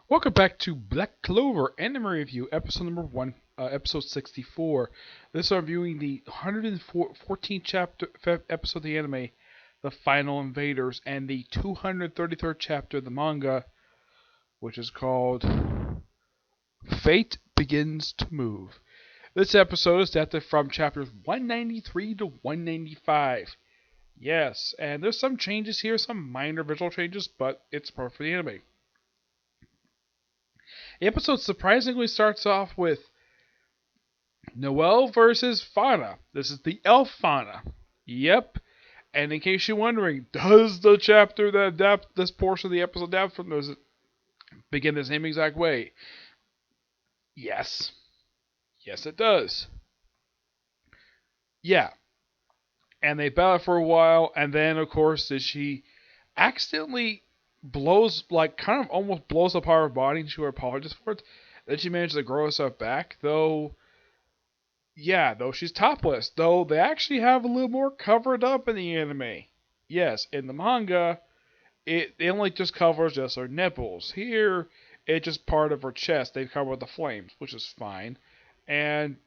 Welcome back to Black Clover Anime Review, episode number 1, episode 64. This is reviewing the 114th episode of the anime, The Final Invaders, and the 233rd chapter of the manga, which is called Fate Begins to Move. This episode is adapted from chapters 193 to 195. Yes, and there's some changes here, some minor visual changes, but it's part for the anime. The episode surprisingly starts off with Noelle versus Fauna. This is the elf Fauna. Yep. And in case you're wondering, does the chapter that adapt this portion of the episode adapt from does it begin the same exact way? Yes. Yes, it does. Yeah. And they battle for a while, and then of course she accidentally blows, like, kind of almost blows up her body, and she apologizes for it. Then she manages to grow herself back, though. Yeah, though she's topless, though they actually have a little more covered up in the anime. Yes, in the manga, it only just covers just her nipples. Here, it's just part of her chest. They cover with the flames, which is fine. And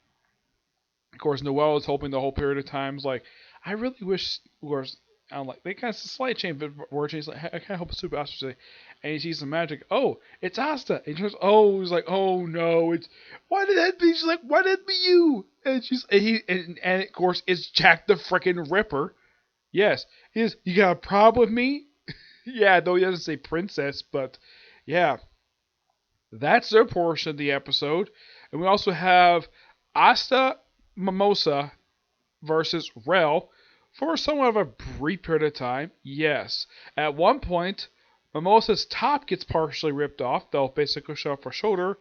of course, Noelle is hoping the whole period of times, like, I really wish, of course, I'm like, they kind of slight change, but where she's like, I can't help Super Asta say, and he sees some magic. Oh, it's Asta. And he turns, oh, he's like, oh no, it's, why did that be? She's like, why did it be you? And she's, and of course, it's Jack the frickin' Ripper. Yes, he is. You got a problem with me? Yeah, though he doesn't say princess, but yeah, that's their portion of the episode. And we also have Asta Mimosa versus Rel for somewhat of a brief period of time. Yes. At one point, Mimosa's top gets partially ripped off. They'll basically show off her shoulder.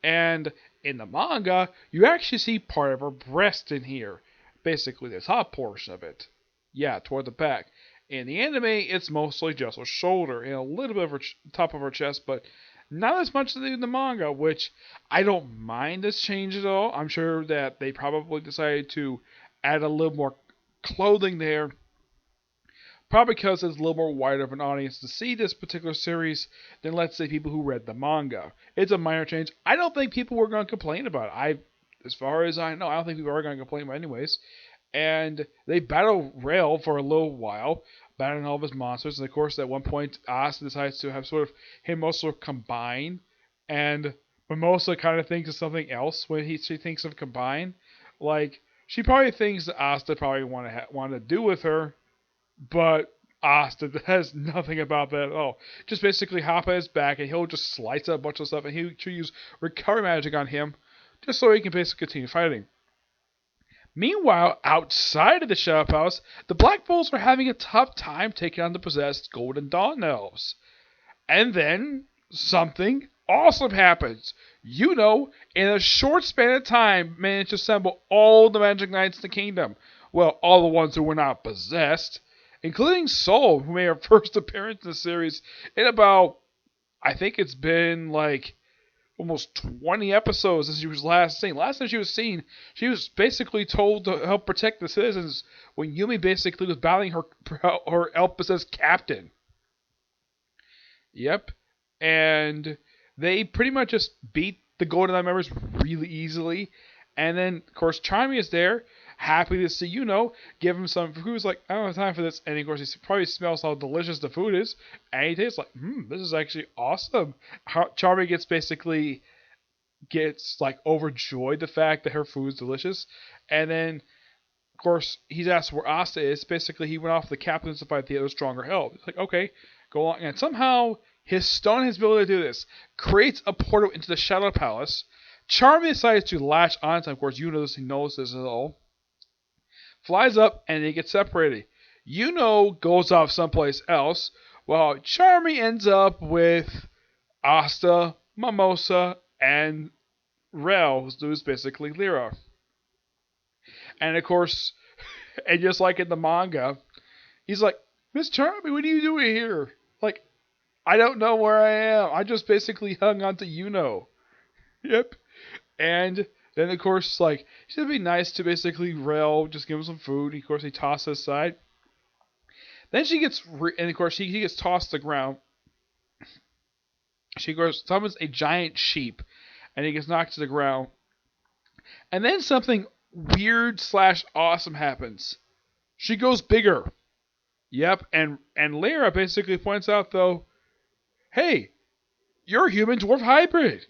And in the manga, you actually see part of her breast in here. Basically, the top portion of it. Yeah, toward the back. In the anime, it's mostly just her shoulder and a little bit of her top of her chest, but not as much as in the manga, which I don't mind this change at all. I'm sure that they probably decided to add a little more clothing there, probably because it's a little more wider of an audience to see this particular series than, let's say, people who read the manga. It's a minor change. I don't think people were going to complain about it. As far as I know, I don't think people are going to complain about it anyways. And they battle Rail for a little while, battling all of his monsters. And of course, at one point, Asta decides to have sort of him also combine, and Mimosa kind of thinks of something else when she thinks of combine. Like, she probably thinks that Asta probably want to do with her, but Asta has nothing about that at all. Just basically hop on his back, and he'll just slice up a bunch of stuff, and he'll use recovery magic on him, just so he can basically continue fighting. Meanwhile, outside of the Shadow Palace, the Black Bulls are having a tough time taking on the possessed Golden Dawn Elves. And then, something awesome happens. In a short span of time, managed to assemble all the Magic Knights in the kingdom. Well, all the ones who were not possessed, including Soul, who made her first appearance in the series in about, I think it's been like almost 20 episodes since she was last seen. Last time she was seen, she was basically told to help protect the citizens when Yumi basically was battling her elf-possessed captain. Yep. And they pretty much just beat the Golden Eye members really easily. And then, of course, Charmy is there, happy to see give him some food. He's like, I don't have time for this. And of course, he probably smells how delicious the food is. And he tastes like, this is actually awesome. Charmy gets like overjoyed the fact that her food is delicious. And then, of course, he's asked where Asta is. Basically, he went off the captains to fight the other stronger help. He's like, okay, go on. And somehow, his stone has ability to do this. Creates a portal into the Shadow Palace. Charmy decides to latch onto him. Of course, knows this at all. Flies up, and they get separated. Goes off someplace else, while Charmy ends up with Asta, Mimosa, and Rel, who's basically Lyra. And of course, and just like in the manga, he's like, Miss Charmy, what are you doing here? Like, I don't know where I am. I just basically hung on to Yep. And then, of course, like, she'd be nice to basically Rel, just give him some food. Of course, he tosses aside. Then she gets, and of course, he gets tossed to the ground. She goes summons a giant sheep, and he gets knocked to the ground. And then something weird slash awesome happens. She goes bigger. Yep, and Lyra basically points out though, hey, you're a human dwarf hybrid.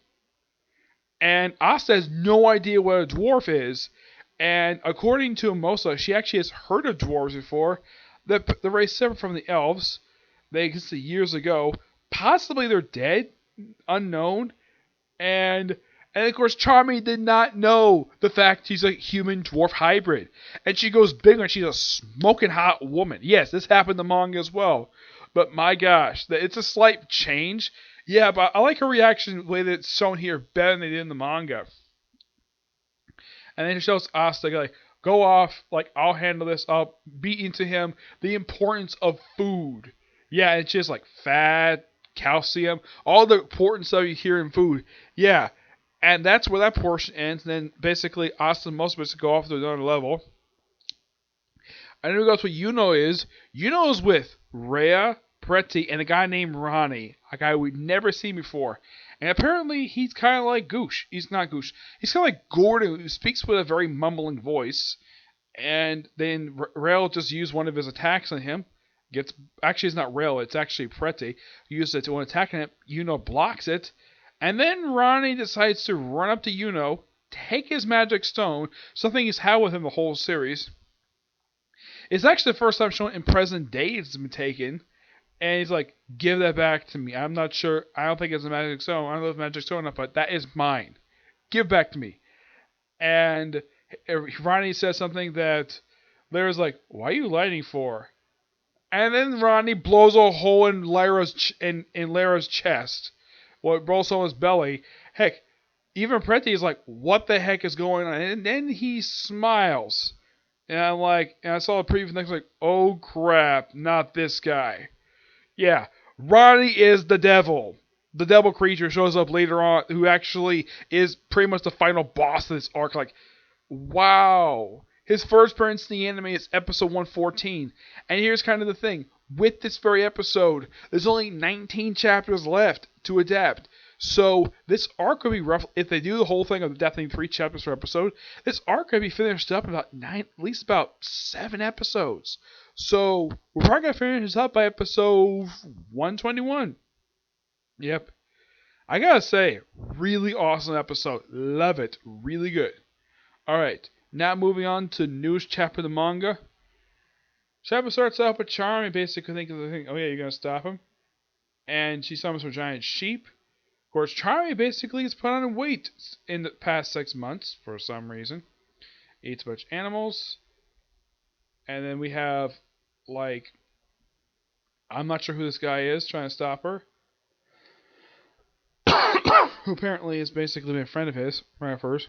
And Asta has no idea what a dwarf is. And according to Mimosa, she actually has heard of dwarves before. The race separate from the elves. They existed years ago. Possibly they're dead, unknown. And and of course, Charmy did not know the fact she's a human dwarf hybrid. And she goes bigger and she's a smoking hot woman. Yes, this happened in the manga as well. But my gosh, it's a slight change. Yeah, but I like her reaction the way that it's shown here better than they did in the manga. And then it shows Asta like, go off, like I'll handle this. I'll beat into him the importance of food. Yeah, it's just like fat, calcium, all the important stuff you hear in food. Yeah, and that's where that portion ends. And then basically Asta and most of us go off to another level. And then we go to what Yuno is. Yuno is with Rhea, Pretty, and a guy named Ronnie, a guy we've never seen before. And apparently he's kind of like Goosh. He's not Goosh. He's kind of like Gordon, who speaks with a very mumbling voice. And then Rail just used one of his attacks on him. Actually, it's not Rail, it's actually Pretty. He uses it to attack him. Yuno blocks it. And then Ronnie decides to run up to Yuno, take his magic stone, something he's had with him the whole series. It's actually the first time shown in present day it's been taken. And he's like, give that back to me. I'm not sure. I don't think it's a magic stone. I don't know if it's a magic stone or not, but that is mine. Give it back to me. And Ronnie says something that Lyra's like, why are you lighting for? And then Ronnie blows a hole in Lyra's chest. Well, it rolls on his belly. Heck, even Pretty is like, what the heck is going on? And then he smiles. And I'm like, and I saw the preview next, like, oh crap, not this guy. Yeah, Ronnie is the devil. The devil creature shows up later on, who actually is pretty much the final boss of this arc. Like, wow. His first appearance in the anime is episode 114. And here's kind of the thing. With this very episode, there's only 19 chapters left to adapt. So this arc could be rough. If they do the whole thing of adapting 3 chapters per episode, this arc could be finished up in about at least about 7 episodes. So we're probably gonna finish this up by episode 121. Yep. I gotta say, really awesome episode. Love it. Really good. Alright, now moving on to newest chapter of the manga. Chapter starts off with Charmy basically thinking, oh yeah, you're gonna stop him? And she summons her giant sheep. Of course, Charmy basically has put on weight in the past 6 months for some reason. Eats a bunch of animals. And then we have, like, I'm not sure who this guy is trying to stop her. Who apparently has basically been a friend of his right at first.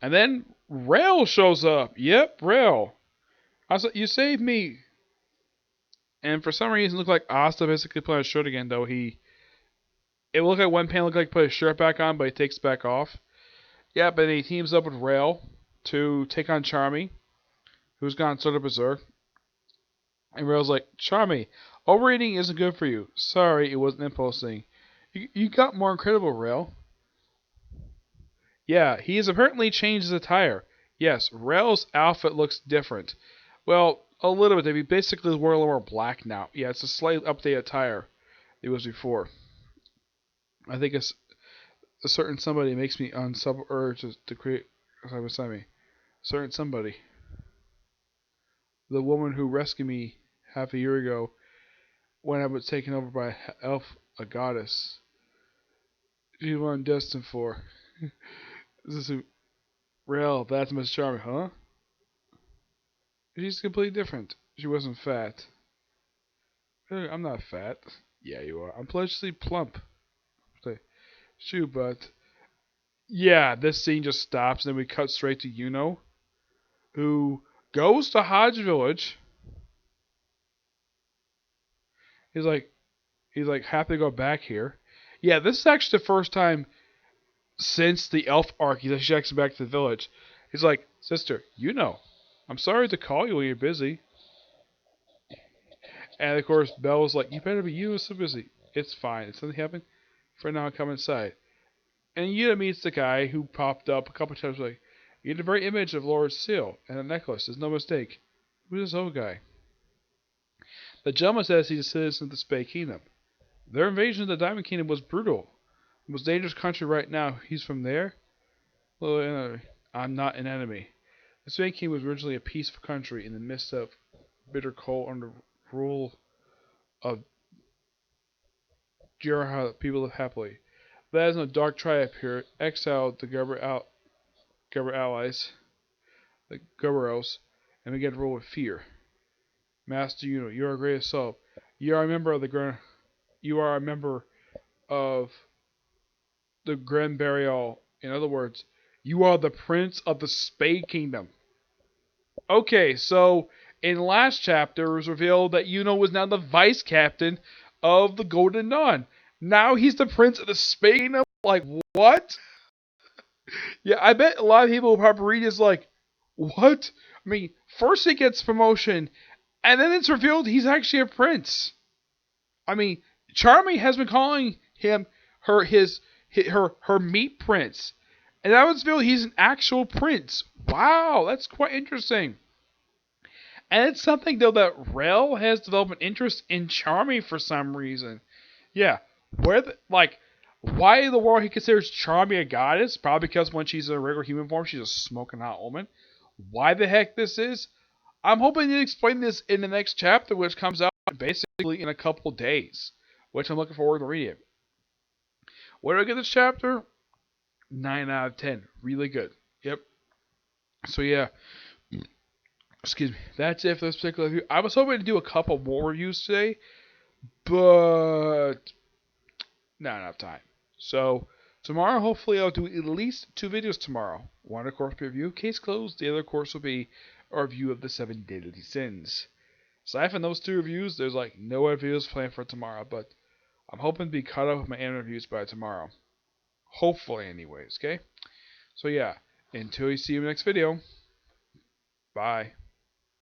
And then Rail shows up. Yep, Rail. I was like, you saved me. And for some reason, it looked like Asta basically put on his shirt again, though it looked like one panel looked like he put his shirt back on, but he takes it back off. Yeah, but he teams up with Rail to take on Charmy, who's gone sort of berserk. And Rail's like, Charmy, overeating isn't good for you. Sorry, it was an impulse thing. You got more incredible, Rail. Yeah, he has apparently changed his attire. Yes, Rail's outfit looks different. Well, a little bit. He basically wears a little more black now. Yeah, it's a slightly updated attire it was before. I think a certain somebody makes me unsub urge to create beside me. Certain somebody. The woman who rescued me half a year ago when I was taken over by a goddess. She's what I'm destined for. This is real. That's Miss Charmy, huh? She's completely different. She wasn't fat. I'm not fat. Yeah, you are. I'm pleasantly plump. Shoot, but yeah, this scene just stops, and then we cut straight to Yuno, who goes to Hodge Village. He's like happy to go back here. Yeah, this is actually the first time since the elf arc he's actually back to the village. He's like, sister, I'm sorry to call you when you're busy. And of course, Belle's like, you better be so busy. It's fine. Did something happen? For now, come inside. And Yuta meets the guy who popped up a couple times like, you're the very image of Lord Seal, and the necklace is no mistake. Who's this old guy? The gentleman says he's a citizen of the Spade Kingdom. Their invasion of the Diamond Kingdom was brutal. The most dangerous country right now. He's from there? Well, I'm not an enemy. The Spade Kingdom was originally a peaceful country in the midst of bitter cold under rule of Jiraiya. People live happily. But as a dark tribe here, exiled the Gerber allies, the Gerberos, and began to rule with fear. Master Yuno, you are a great assault. You are a member of the Grand Burial. In other words, you are the Prince of the Spade Kingdom. Okay, so in last chapter it was revealed that Yuno was now the vice captain of the Golden Dawn. Now he's the Prince of the Spade Kingdom? Like, what? Yeah, I bet a lot of people will probably read this like, what? I mean, first he gets promotion, and then it's revealed he's actually a prince. I mean, Charmy has been calling him her meat prince, and now it's revealed he's an actual prince. Wow, that's quite interesting. And it's something though that Rel has developed an interest in Charmy for some reason. Yeah, why in the world he considers Charmy a goddess? Probably because when she's in a regular human form, she's a smoking hot woman. Why the heck this is? I'm hoping to explain this in the next chapter, which comes out basically in a couple days, which I'm looking forward to reading. What did I give this chapter? 9 out of 10. Really good. Yep. So yeah, excuse me. That's it for this particular review. I was hoping to do a couple more reviews today, but not enough time. So tomorrow, hopefully, I'll do at least 2 videos tomorrow. One, of course, will be a review of Case Closed. The other, of course, will be a review of the 7 Deadly Sins. Aside from those 2 reviews, there's like no other videos planned for tomorrow, but I'm hoping to be caught up with my anime reviews by tomorrow. Hopefully, anyways, okay? So yeah, until you see you in the next video, bye.